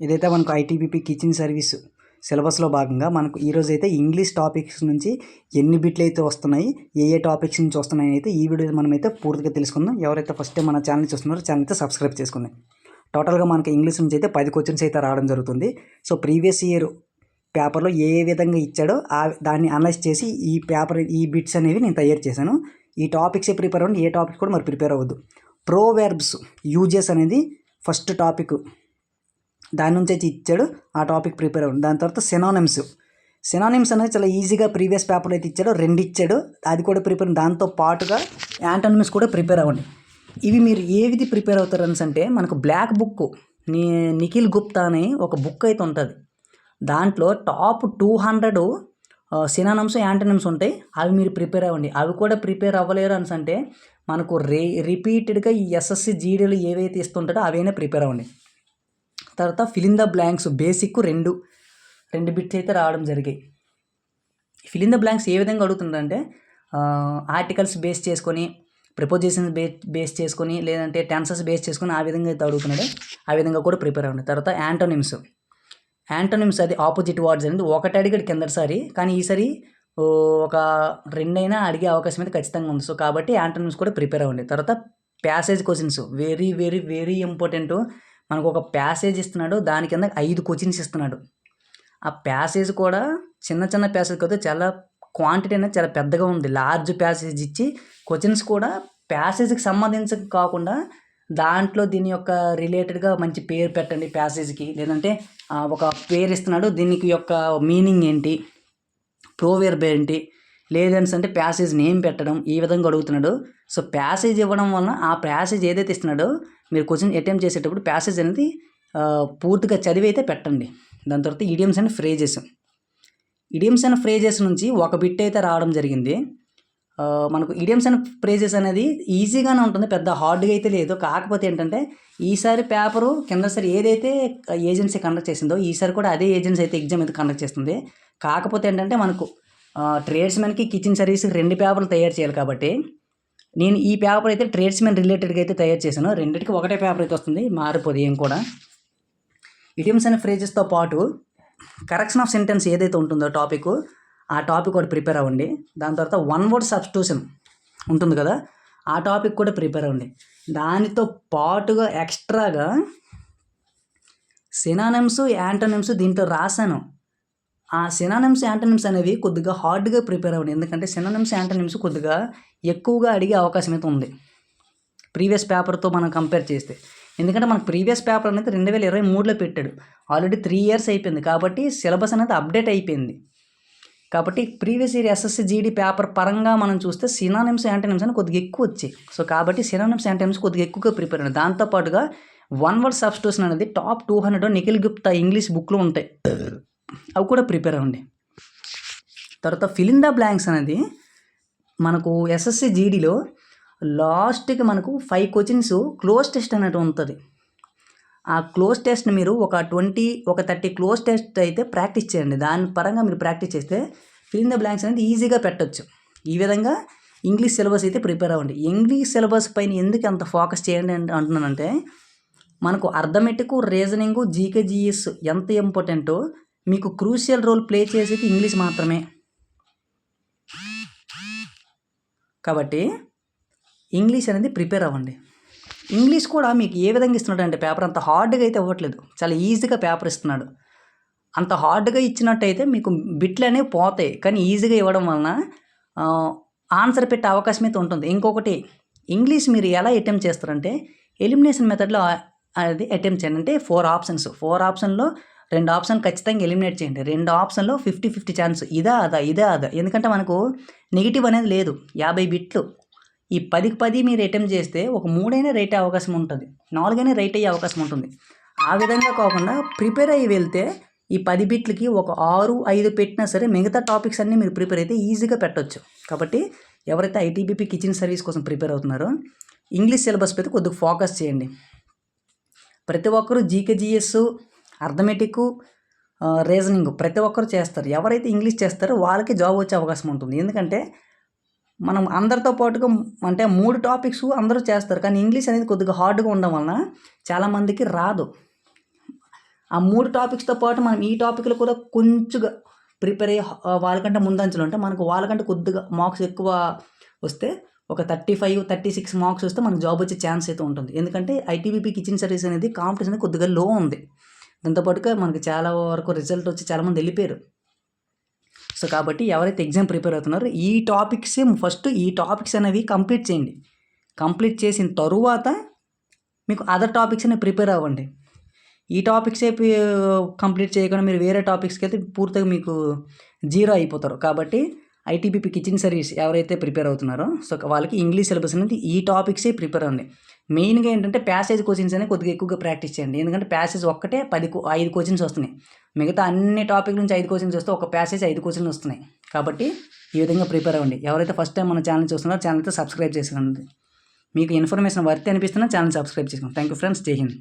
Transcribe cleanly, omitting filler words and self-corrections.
ఇదైతే మనకు ITBP kitchen service సిలబస్లో భాగంగా మనకు ఈరోజైతే ఇంగ్లీష్ టాపిక్స్ నుంచి ఎన్ని బిట్లు అయితే వస్తున్నాయి, ఏ టాపిక్స్ నుంచి వస్తున్నాయి అయితే ఈ వీడియోలో మనమైతే పూర్తిగా తెలుసుకుందాం. ఎవరైతే ఫస్ట్ టైం మన ఛానల్ చూస్తున్నారో ఛానల్ అయితే సబ్స్క్రైబ్ చేసుకుంది. టోటల్గా మనకి ఇంగ్లీష్ నుంచి అయితే 10 క్వశ్చన్స్ అయితే రావడం జరుగుతుంది. సో ప్రీవియస్ ఇయర్ పేపర్లో ఏ విధంగా ఇచ్చాడో దాన్ని అనలైజ్ చేసి ఈ బిట్స్ అనేవి నేను తయారు చేశాను. ఈ టాపిక్సే ప్రిపేర్ అవ్వండి, ఏ టాపిక్ కూడా మరి ప్రిపేర్ అవ్వద్దు. ప్రోవర్బ్స్ యూజెస్ అనేది ఫస్ట్ టాపిక్, దాని నుంచి అయితే ఇచ్చాడు, ఆ టాపిక్ ప్రిపేర్ అవ్వండి. దాని తర్వాత సినానిమ్స్ అనేది చాలా ఈజీగా ప్రీవియస్ పేపర్లో అయితే ఇచ్చాడు, 2 ఇచ్చాడు, అది కూడా ప్రిపేర్. దాంతో పాటుగా యాంటోనిమ్స్ కూడా ప్రిపేర్ అవ్వండి. ఇవి మీరు ఏవిది ప్రిపేర్ అవుతారు అంటే మనకు బ్లాక్ బుక్ నిఖిల్ గుప్తా అని ఒక బుక్ అయితే ఉంటుంది. దాంట్లో టాప్ 200 సినానిమ్స్ యాంటోనిమ్స్ ఉంటాయి. అవి మీరు ప్రిపేర్ అవ్వండి. అవి కూడా ప్రిపేర్ అవ్వలేరు అంటే మనకు రిపీటెడ్గా ఈ ఎస్ఎస్సి జీడీలు ఏవైతే ఇస్తుంటాడో అవైనా ప్రిపేర్ అవ్వండి. తర్వాత fill in the blanks basic రెండు బిట్స్ అయితే రావడం జరిగాయి. ఫిల్ ఇన్ ద బ్లాంక్స్ ఏ విధంగా అడుగుతుందంటే ఆర్టికల్స్ బేస్ చేసుకొని, ప్రిపోజిషన్స్ బేస్ చేసుకొని, లేదంటే టెన్సెస్ బేస్ చేసుకొని ఆ విధంగా అయితే అడుగుతున్నాడు. ఆ విధంగా కూడా ప్రిపేర్ అవ్వండి. తర్వాత యాంటోనిమ్స్ అది ఆపోజిట్ వర్డ్స్ అనేది ఒకటి అడిగాడు కిందసారి, కానీ ఈసారి ఒక 2 అయినా అడిగే అవకాశం అయితే ఖచ్చితంగా ఉంది. సో కాబట్టి యాంటోనిమ్స్ కూడా ప్రిపేర్ అవ్వండి. తర్వాత passage questions very very very important. మనకు ఒక ప్యాసేజ్ ఇస్తున్నాడు, దాని కింద 5 క్వశ్చన్స్ ఇస్తున్నాడు. ఆ ప్యాసేజ్ కూడా చిన్న ప్యాసేజ్ కదా, చాలా క్వాంటిటీ అనేది చాలా పెద్దగా ఉంది. లార్జ్ ప్యాసేజ్ ఇచ్చి క్వశ్చన్స్ కూడా ప్యాసేజ్కి సంబంధించి కాకుండా దాంట్లో దీని యొక్క రిలేటెడ్గా మంచి పేరు పెట్టండి ప్యాసేజ్కి, లేదంటే ఒక పేరు ఇస్తున్నాడు, దీనికి యొక్క మీనింగ్ ఏంటి, ప్రోవర్బ్ ఏంటి, లేదంటే ప్యాసేజ్ నేమ్ పెట్టడం, ఈ విధంగా అడుగుతున్నాడు. సో ప్యాసేజ్ ఇవ్వడం వలన ఆ ప్యాసేజ్ ఏదైతే ఇస్తున్నాడో మీరు క్వశ్చన్ అటెంప్ట్ చేసేటప్పుడు ప్యాసేజ్ అనేది పూర్తిగా చదివి అయితే పెట్టండి. దాని తర్వాత ఇడియమ్స్ అండ్ ఫ్రేజెస్ నుంచి ఒక బిట్ అయితే రావడం జరిగింది. మనకు ఇడియమ్స్ అండ్ ఫ్రేజెస్ అనేది ఈజీగానే ఉంటుంది, పెద్ద హార్డ్గా అయితే లేదు. కాకపోతే ఏంటంటే ఈసారి పేపరు కిందసారి ఏదైతే ఏజెన్సీ కండక్ట్ చేసిందో ఈసారి కూడా అదే ఏజెన్సీ అయితే ఎగ్జామ్ అయితే కండక్ట్ చేస్తుంది. కాకపోతే ఏంటంటే మనకు ట్రేడ్స్మెన్కి కిచెన్ సర్వీస్ 2 పేపర్లు తయారు చేయాలి. కాబట్టి నేను ఈ పేపర్ అయితే ట్రేడ్స్మెన్ రిలేటెడ్గా అయితే తయారు చేశాను. రెండింటికి ఒకటే పేపర్ అయితే వస్తుంది, మారిపోదు ఏం కూడా. ఇడియమ్స్ అండ్ ఫ్రేజెస్తో పాటు కరెక్షన్ ఆఫ్ సెంటెన్స్ ఏదైతే ఉంటుందో టాపిక్, ఆ టాపిక్ కూడా ప్రిపేర్ అవ్వండి. దాని తర్వాత 1 వర్డ్ సబ్స్టిట్యూషన్ ఉంటుంది కదా, ఆ టాపిక్ కూడా ప్రిపేర్ అవ్వండి. దానితో పాటుగా ఎక్స్ట్రాగా సినానిమ్స్ యాంటోనిమ్స్ దీంట్లో రాశాను. ఆ సినానిమ్స్ యాంటోనిమ్స్ అనేవి కొద్దిగా హార్డ్గా ప్రిపేర్ అవ్వండి. ఎందుకంటే సినానిమ్స్ యాంటోనిమ్స్ కొద్దిగా ఎక్కువగా అడిగే అవకాశం అయితే ఉంది ప్రీవియస్ పేపర్తో మనం కంపేర్ చేస్తే. ఎందుకంటే మనకు ప్రీవియస్ పేపర్ అనేది 2023లో పెట్టాడు, ఆల్రెడీ 3 years అయిపోయింది. కాబట్టి సిలబస్ అనేది అప్డేట్ అయిపోయింది. కాబట్టి previous year SSC GD paper పరంగా మనం చూస్తే సినానిమ్స్ యాంటోనిమ్స్ అని కొద్దిగా ఎక్కువ వచ్చాయి. సో కాబట్టి సినానిమ్స్ యాంటోనిమ్స్ కొద్దిగా ఎక్కువగా ప్రిపేర్ అవ్వండి. దాంతోపాటుగా 1 వర్డ్ సబ్స్టిట్యూషన్ అనేది టాప్ 200 నిఖిల్ గుప్తా ఇంగ్లీష్ బుక్లో ఉంటాయి, అవి కూడా ప్రిపేర్ అవ్వండి. తర్వాత ఫిల్ ఇన్ ద బ్లాంక్స్ అనేది మనకు ఎస్ఎస్సి జీడీలో లాస్ట్కి మనకు 5 క్వశ్చన్స్ క్లోజ్ టెస్ట్ అనేది ఉంటుంది. ఆ క్లోజ్ టెస్ట్ని మీరు ఒక 30 క్లోజ్ టెస్ట్ అయితే ప్రాక్టీస్ చేయండి. దాని పరంగా మీరు ప్రాక్టీస్ చేస్తే ఫిల్ ఇన్ ద బ్లాంక్స్ అనేది ఈజీగా పెట్టచ్చు. ఈ విధంగా ఇంగ్లీష్ సిలబస్ అయితే ప్రిపేర్ అవ్వండి. ఇంగ్లీష్ సిలబస్ పైన ఎందుకు అంత ఫోకస్ చేయండి అంటున్నానంటే మనకు అర్థమెటిక్, రీజనింగ్, జీకే, జీఎస్ ఎంత ఇంపార్టెంటో మీకు క్రూషియల్ రోల్ ప్లే చేసేది ఇంగ్లీష్ మాత్రమే. కాబట్టి ఇంగ్లీష్ అనేది ప్రిపేర్ అవ్వండి. ఇంగ్లీష్ కూడా మీకు ఏ విధంగా ఇస్తున్నాడు అంటే పేపర్ అంత హార్డ్గా అయితే ఇవ్వట్లేదు, చాలా ఈజీగా పేపర్ ఇస్తున్నాడు. అంత హార్డ్గా ఇచ్చినట్టయితే మీకు బిట్లు అనేవి పోతాయి, కానీ ఈజీగా ఇవ్వడం వలన ఆన్సర్ పెట్టే అవకాశం అయితే ఉంటుంది. ఇంకొకటి, ఇంగ్లీష్ మీరు ఎలా అటెంప్ట్ చేస్తారంటే ఎలిమినేషన్ మెథడ్లో అది అటెంప్ట్ చేయండి. అంటే 4 ఆప్షన్లో 2 ఆప్షన్ ఖచ్చితంగా ఎలిమినేట్ చేయండి. 2 ఆప్షన్లో 50-50 ఛాన్స్, ఇదా అదా. ఎందుకంటే మనకు నెగిటివ్ అనేది లేదు. 50 బిట్లు, ఈ 10కి 10 మీరు అటెంప్ట్ చేస్తే ఒక 3 అయినా రైట్ అయ్యే అవకాశం ఉంటుంది, 4 అయినా రైట్ అయ్యే అవకాశం ఉంటుంది. ఆ విధంగా కాకుండా ప్రిపేర్ అయ్యి వెళ్తే ఈ 10 బిట్లకి ఒక 6-5 పెట్టినా సరే మిగతా టాపిక్స్ అన్నీ మీరు ప్రిపేర్ అయితే ఈజీగా పెట్టవచ్చు. కాబట్టి ఎవరైతే ఐటీబీపీ కిచెన్ సర్వీస్ కోసం ప్రిపేర్ అవుతున్నారో ఇంగ్లీష్ సిలబస్ మీద కొద్దిగా ఫోకస్ చేయండి. ప్రతి ఒక్కరూ జీకే, జీఎస్, అర్థమెటిక్, రీజనింగ్ ప్రతి ఒక్కరు చేస్తారు. ఎవరైతే ఇంగ్లీష్ చేస్తారో వాళ్ళకి జాబ్ వచ్చే అవకాశం ఉంటుంది. ఎందుకంటే మనం అందరితో పాటుగా అంటే 3 టాపిక్స్ అందరూ చేస్తారు, కానీ ఇంగ్లీష్ అనేది కొద్దిగా హార్డ్గా ఉండడం వలన చాలామందికి రాదు. ఆ 3 టాపిక్స్తో పాటు మనం ఈ టాపిక్లో కూడా కొంచెంగా ప్రిపేర్ అయ్యి వాళ్ళకంటే ముందంచులో ఉంటే మనకు వాళ్ళకంటే కొద్దిగా మార్క్స్ ఎక్కువ వస్తే ఒక 35-36 మార్క్స్ వస్తే మనకు జాబ్ వచ్చే ఛాన్స్ అయితే ఉంటుంది. ఎందుకంటే ఐటీబీపీ కిచెన్ సర్వీస్ అనేది కాంపిటీషన్ అనేది కొద్దిగా లో ఉంది. దాంతోపాటుగా మనకి చాలా వరకు రిజల్ట్ వచ్చి చాలామంది వెళ్ళిపోయారు. సో కాబట్టి ఎవరైతే ఎగ్జామ్ ప్రిపేర్ అవుతున్నారో ఈ టాపిక్స్ అనేవి కంప్లీట్ చేయండి. కంప్లీట్ చేసిన తరువాత మీకు అదర్ టాపిక్స్ అనేవి ప్రిపేర్ అవ్వండి. ఈ టాపిక్సే కంప్లీట్ చేయకుండా మీరు వేరే టాపిక్స్కి అయితే పూర్తిగా మీకు జీరో అయిపోతారు. కాబట్టి ఐటీబీపీ కిచెన్ సర్వీస్ ఎవరైతే ప్రిపేర్ అవుతున్నారో సో వాళ్ళకి ఇంగ్లీష్ సిలబస్ అనేది ఈ టాపిక్సే ప్రిపేర్ అవ్వండి. మెయిన్గా ఏంటంటే ప్యాసేజ్ కోచింగ్స్ అనేవి కొద్దిగా ఎక్కువగా ప్రాక్టీస్ చేయండి. ఎందుకంటే ప్యాసేజ్ ఒక్కటే 5 కోచింగ్స్ వస్తున్నాయి. మిగతా అన్ని టాపిక్ నుంచి 5 కోచింగ్స్ వస్తే ఒక ప్యాసేజ్ 5 కోచింగ్స్ వస్తున్నాయి. కాబట్టి ఈ విధంగా ప్రిపేర్ అవ్వండి. ఎవరైతే ఫస్ట్ టైం మన ఛానల్ చూస్తున్నారో ఛానల్తో సబ్స్క్రైబ్ చేసుకోండి. మీకు ఇన్ఫర్మేషన్ వర్త్ అనిపిస్తున్నా ఛానల్ సబ్స్క్రైబ్ చేసుకోండి. Thank you friends. జై హింద్.